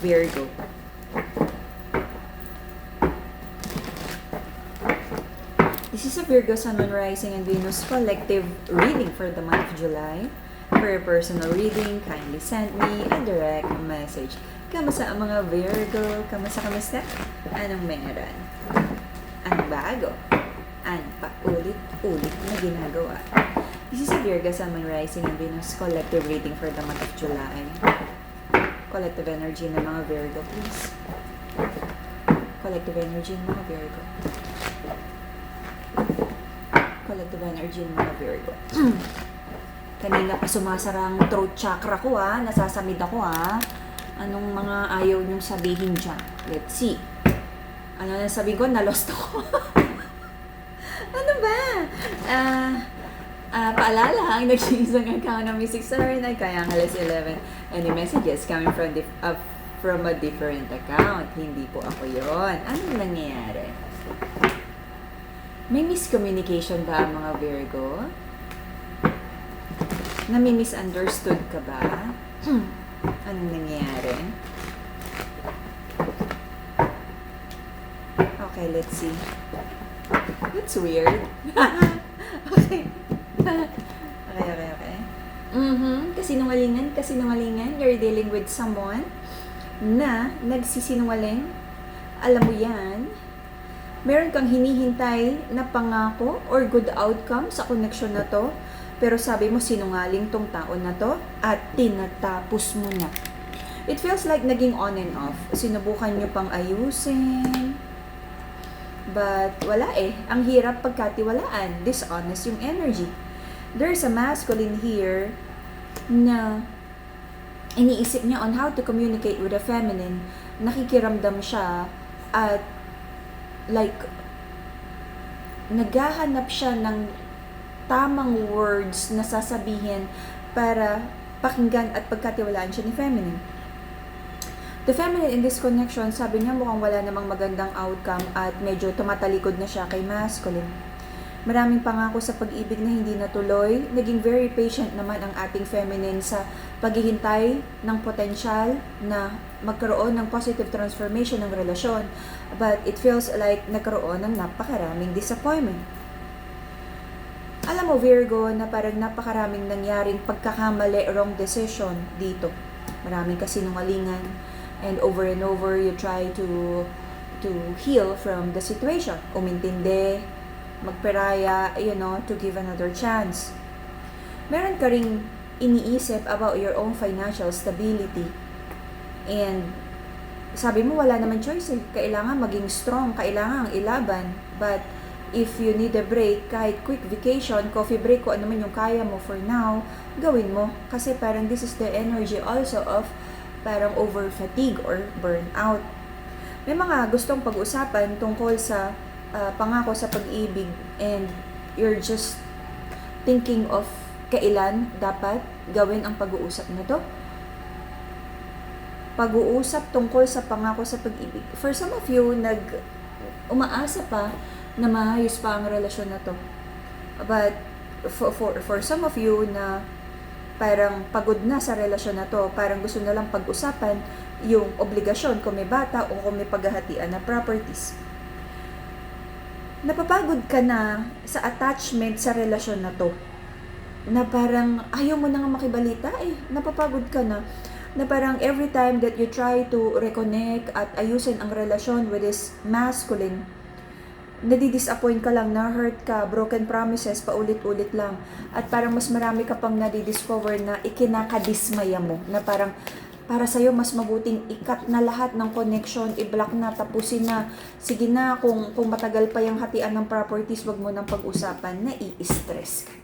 Virgo. This is a Virgo Sun, Moon, Rising, and Venus collective reading for the month of July. For a personal reading, kindly send me a direct message. Kamusta ang mga Virgo? Kamusta? Anong meron? Anong bago? Ano pa ulit-ulit na ginagawa? This is a Virgo Sun, Moon, Rising, and Venus collective reading for the month of July. Collective energy ng mga Virgo, please. Collective energy ng mga Virgo. Collective energy ng mga Virgo. Kanina pa sumasara ang throat chakra ko nasasamid ako Anong mga ayaw niyong sabihin dyan? Let's see. Ano na sabihin ko? Na-lost ako. Ano ba? Paalala, ang nag-isang account ng Mystic Star na kaya ang alas 11. Any messages coming from a different account. Hindi po ako yon. Anong nangyayari? May miscommunication ba ang mga Virgo? Nami-misunderstood ka ba? Anong nangyayari? Okay, let's see. That's weird. Okay. Okay. Kasinungalingan. You're dealing with someone na nagsisinungaling. Alam mo yan. Meron kang hinihintay na pangako or good outcome sa connection na to, pero sabi mo sinungaling tong tao na to at tinatapos mo na. It feels like naging on and off. Sinubukan nyo pang ayusin, but wala Ang hirap pagkatiwalaan. Dishonest yung energy. There's a masculine here na iniisip niya on how to communicate with a feminine. Nakikiramdam siya at like naghahanap siya ng tamang words na sasabihin para pakinggan at pagkatiwalaan siya ni feminine. The feminine in this connection, sabi niya mukhang wala namang magandang outcome at medyo tumatalikod na siya kay masculine. Maraming pangako sa pag-ibig na hindi natuloy. Naging very patient naman ang ating feminine sa paghihintay ng potensyal na magkaroon ng positive transformation ng relasyon. But it feels like nagkaroon ng napakaraming disappointment. Alam mo Virgo na parang napakaraming nangyaring pagkakamali, wrong decision dito. Maraming kasinungalingan and over you try to heal from the situation. Umintindi, magperaya, to give another chance. Meron ka ring iniisip about your own financial stability. And sabi mo wala naman choice Kailangan maging strong, kailangan ilaban. But if you need a break, kahit quick vacation, coffee break, kung ano man yung kaya mo for now, gawin mo. Kasi parang this is the energy also of parang over fatigue or burnout. May mga gustong pag-usapan tungkol sa pangako sa pag-ibig and you're just thinking of kailan dapat gawin ang pag-uusap na to. Pag-uusap tungkol sa pangako sa pag-ibig. For some of you, umaasa pa na maayos pa ang relasyon na to. But for some of you na parang pagod na sa relasyon na to, parang gusto na lang pag-usapan yung obligasyon kung may bata o kung may paghahatian na properties. Napapagod ka na sa attachment sa relasyon na to. Na parang ayaw mo na nga makibalita Napapagod ka na parang every time that you try to reconnect at ayusin ang relasyon with this masculine, nadidisappoint ka lang, na-hurt ka, broken promises, paulit-ulit lang. At parang mas marami ka pang nadidiscover na ikinakadismaya mo. Na parang para sa'yo mas mabuting ikat na lahat ng connection, i-block na, tapusin na. Sige na, kung matagal pa yung hatian ng properties, wag mo nang pag-usapan, nai-stress ka na.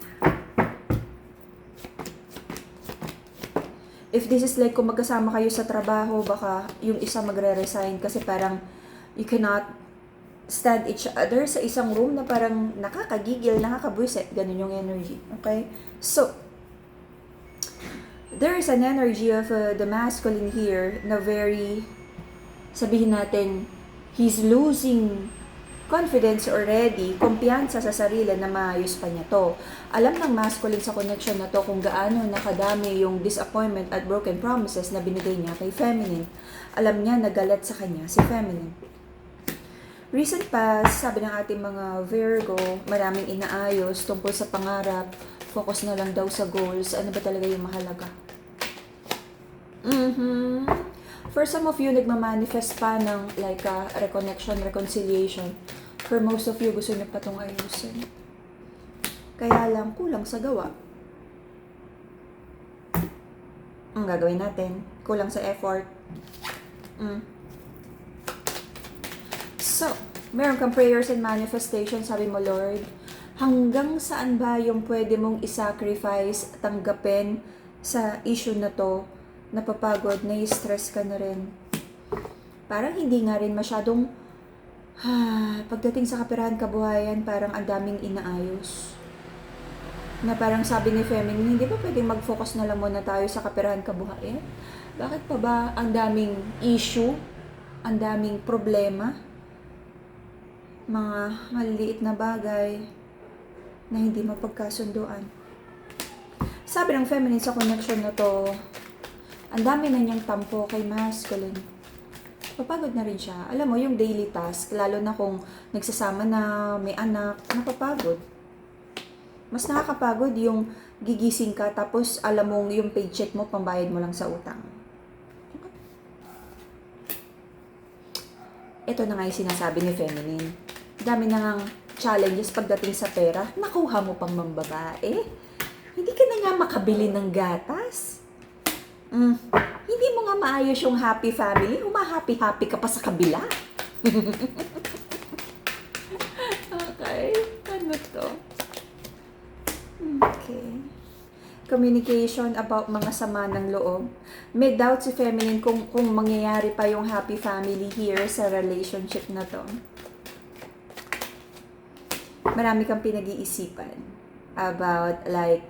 If this is like kung magkasama kayo sa trabaho, baka yung isa magre-resign kasi parang you cannot stand each other sa isang room na parang nakakagigil, nakakabwisit, ganun yung energy. Okay? So, there is an energy of the masculine here na very, sabihin natin, he's losing confidence already, kumpiyansa sa sarili na maayos pa niya to. Alam ng masculine sa connection na to kung gaano nakadami yung disappointment at broken promises na binigay niya kay feminine. Alam niya na galit sa kanya si feminine. Recent past, sabi ng ating mga Virgo, maraming inaayos tungkol sa pangarap, focus na lang daw sa goals, ano ba talaga yung mahalaga? For some of you, nagmamanifest pa ng like reconnection, reconciliation. For most of you, gusto niyo pa itong ayusin. Kaya lang, kulang sa gawa. Ang gagawin natin, kulang sa effort. So, meron kang prayers and manifestation, sabi mo, Lord, hanggang saan ba yung pwede mong isacrifice, tanggapin sa issue na to, napapagod, nai-stress ka na rin. Parang hindi nga rin masyadong, pagdating sa kaperahan kabuhayan, parang ang daming inaayos. Na parang sabi ni feminine, hindi ba pwedeng mag-focus na lang muna tayo sa kaperahan kabuhayan? Bakit pa ba ang daming issue, ang daming problema, mga maliliit na bagay na hindi mapagkasunduan? Sabi ng feminine sa connection na to, ang dami na niyang tampo kay masculine. Papagod na rin siya. Alam mo, yung daily task, lalo na kung nagsasama na, may anak, napapagod. Mas nakakapagod yung gigising ka, tapos alam mong yung paycheck mo, pambayad mo lang sa utang. Ito na nga yung sinasabi ni feminine. Dami na ngang challenges pagdating sa pera. Nakuha mo pang mambabae. Hindi ka na nga makabili ng gatas. Hindi mo nga maayos yung happy family, humahappy-happy ka pa sa kabila. Okay, ano to? Okay. Communication about mga sama ng loob. May doubt si feminine kung mangyayari pa yung happy family here sa relationship na to. Marami kang pinag-iisipan about like,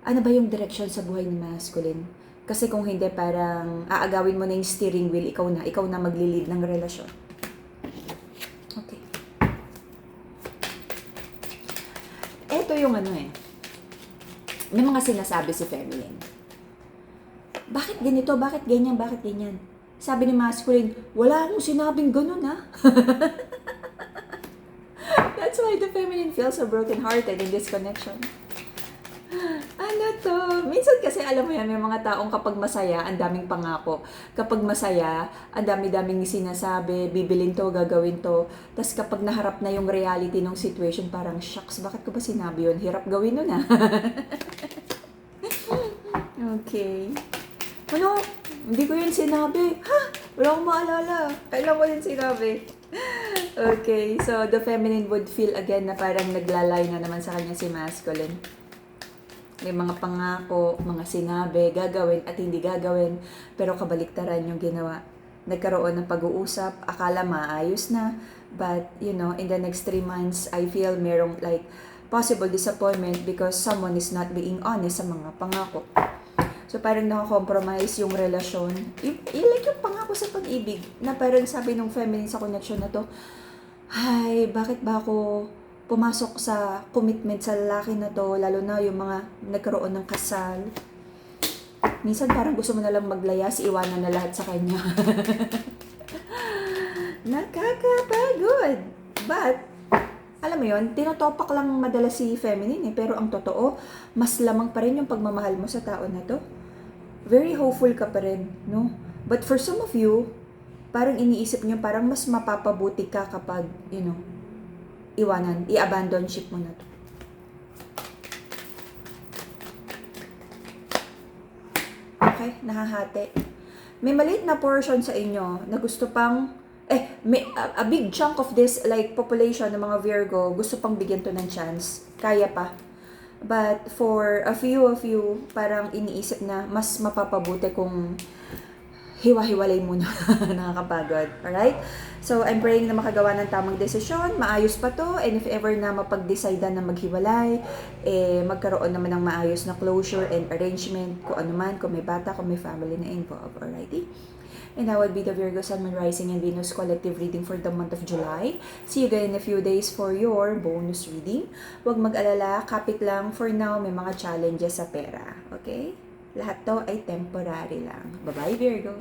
ano ba yung direction sa buhay ni masculine? Kasi kung hindi, parang aagawin mo na yung steering wheel, ikaw na maglilid ng relasyon. Okay. Ito yung ano may mga sinasabi si feminine. Bakit ganito? Bakit ganyan? Bakit ganyan? Sabi ni masculine, wala akong sinabing ganun That's why the feminine feels so broken-hearted in this connection. Ano to? Minsan kasi alam mo yan, may mga taong kapag masaya, ang daming pangako. Kapag masaya, ang dami-daming sinasabi, bibilin to, gagawin to. Tapos kapag naharap na yung reality ng situation, parang, shucks, bakit ko ba sinabi yun? Hirap gawin nun Okay. Ano? Hindi ko yun sinabi. Wala akong maalala. Kailan ko yun sinabi? Okay, so the feminine would feel again na parang naglalay na naman sa kanya si masculine. May mga pangako, mga sinabi, gagawin at hindi gagawin, pero kabaliktaran yung ginawa. Nagkaroon ng pag-uusap, akala maayos na, but in the next 3 months, I feel merong like possible disappointment because someone is not being honest sa mga pangako. So parang nakakompromise yung relasyon. Like yung pangako sa pag-ibig, na parang sabi ng feminine sa connection na to, bakit ba ako pumasok sa commitment sa lalaki na to, lalo na yung mga nagkaroon ng kasal. Minsan parang gusto mo na lang maglayas, iwanan na lahat sa kanya. Nakakapagod. But, alam mo yun, tinotopak lang madalas si feminine pero ang totoo, mas lamang pa rin yung pagmamahal mo sa tao na to. Very hopeful ka pa rin, no? But for some of you, parang iniisip nyo, parang mas mapapabuti ka kapag, i-abandon ship mo na to. Okay, nahahati. May maliit na portion sa inyo na gusto pang, a big chunk of this like population ng mga Virgo, gusto pang bigyan to ng chance. Kaya pa. But for a few of you, parang iniisip na mas mapapabuti kung hiwa-hiwalay muna. Nakakapagod. Alright? So, I'm praying na makagawa ng tamang desisyon. Maayos pa to. And if ever na mapag-decidean na maghiwalay, magkaroon naman ng maayos na closure and arrangement. Kung ano man, kung may bata, kung may family na involved. Alrighty? And that would be the Virgo Sun, Moon, Rising, and Venus collective reading for the month of July. See you again in a few days for your bonus reading. Huwag mag-alala, kapit lang. For now, may mga challenges sa pera. Okay? Lahat to ay temporary lang. Bye-bye, Virgo!